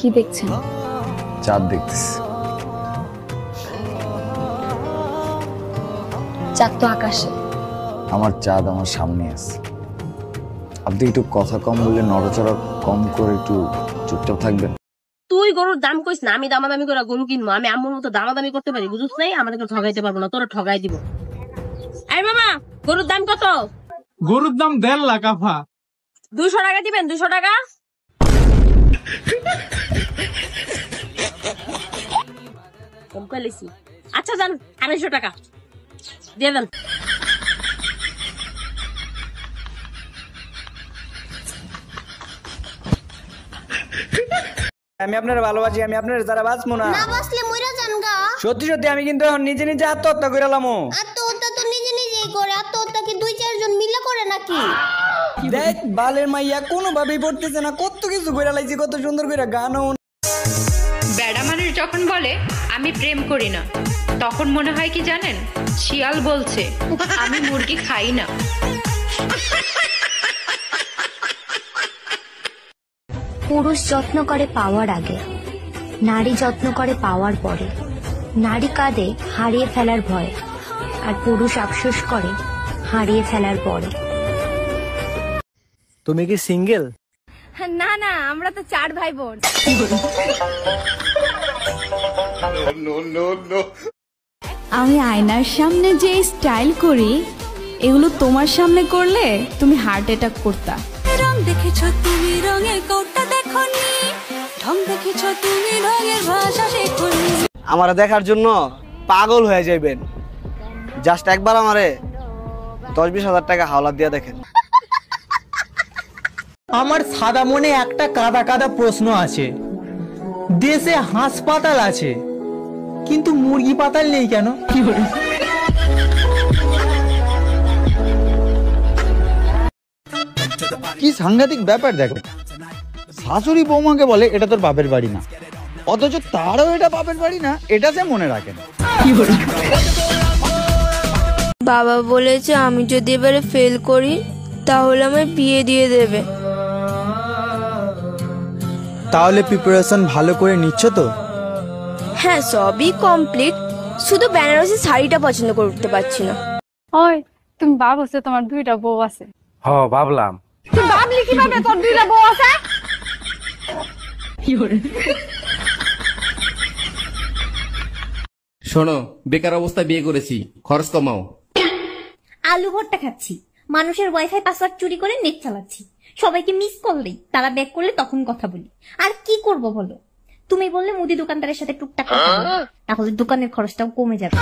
কি দেখছেন? চাঁদ দেখতেছি। চাঁদ তো আকাশে। আমার চাঁদ আমার সামনে আছে। আপনি একটু কথা কম বলে নড়াচড়া কম করে একটু চুপচাপ থাকবেন। তুই গরুর দাম কইস না, আমি দামাদামি করে গরু কিনবো। আমি আম্মুর মতো দামাদামি করতে পারি, বুঝছ নাই? আমাদেরকে ঠগাইতে পারবো না, তোরা ঠগাই দিব। এই মামা, গরুর দাম কত? গরুর দাম 1.5 লাখ আফা। 200 টাকা দিবেন, 200 টাকা। কম কইলেছি। আচ্ছা যান, 250 টাকা দিয়ে দেন। আমি আপনার ভালোবাসি, আমি আপনার যারা বাঁচবো না। না বাঁচলে মইরা যান গা। সত্যি সত্যি আমি কিন্তু এখন নিজে নিজে আত্মহত্যা করে এলাম। আত্মহত্যা তো নিজে নিজেই করে, আত্মহত্যা কি 2-4 জন মিলে করে নাকি? দেখ বালের মাইয়া কোনোভাবেই পড়তেছে না, কত কিছু করে লাইছি, কত সুন্দর করে গানও। বেড়া মানুষ যখন বলে আমি প্রেম করি না, তখন মনে হয় কি জানেন, শিয়াল বলছে আমি মুরগি খাই না। পুরুষ যত্ন করে পাওয়ার আগে, নারী যত্ন করে পাওয়ার পরে। নারী কাঁদে হারিয়ে ফেলার ভয়ে, আর পুরুষ আফসোস করে হারিয়ে ফেলার পরে। তুমি কি সিঙ্গেল? না না, আমরা তো 4 ভাই বোন। আমি আয়নার সামনে যে স্টাইল করি, এগুলো তোমার সামনে করলে তুমি হার্ট অ্যাটাক করতা। রং দেখেছো তুমি, রঙের কোটটা দেখোনি। ঢং দেখেছো তুমি, রঙের ভাষা শেখোনি। আমারে দেখার জন্য পাগল হয়ে যাইবেন। জাস্ট একবার আমারে 10-20 হাজার টাকা হাওলাত দিয়ে দেখেন। আমার সাদা মনে একটা কাদা কাদা প্রশ্ন আছে। দেশে হাসপাতাল আছে, কিন্তু মুরগি পাতাল নেই কেন? কি সাংঘাতিক ব্যাপার দেখো, শাশুড়ি বৌমাকে বলে এটা তোর বাপের বাড়ি না, অথচ তারও এটা বাপের বাড়ি না, এটা সে মনে রাখে না। বাবা বলেছে আমি যদি এবারে ফেল করি তাহলে আমায় বিয়ে দিয়ে দেবে। তাহলে প্রিপারেশন ভালো করে নিচ্ছ তো? হ্যাঁ, সবই কমপ্লিট, শুধু বেনারসি শাড়িটা পছন্দ করতে পারছি না। ওই তুমি ভাবছো তোমার 2টা বউ আছে? হ্যাঁ ভাবলাম। তুই ভাবলি কিভাবে তোর 2টা বউ আছে? শোনো, বেকার অবস্থায় বিয়ে করেছি, খরচ কমাও। আলু ভর্তা খাচ্ছি, মানুষের ওয়াইফাই পাসওয়ার্ড চুরি করে নেট চালাচ্ছি, সবাইকে মিস করলেই তারা ব্যাক করলে তখন কথা বলি। আর কি করব বলো? তুমি বললে মুদি দোকানদারের সাথে টুকটাক কথা বলো, তাহলে দোকানের খরচটাও কমে যাবে।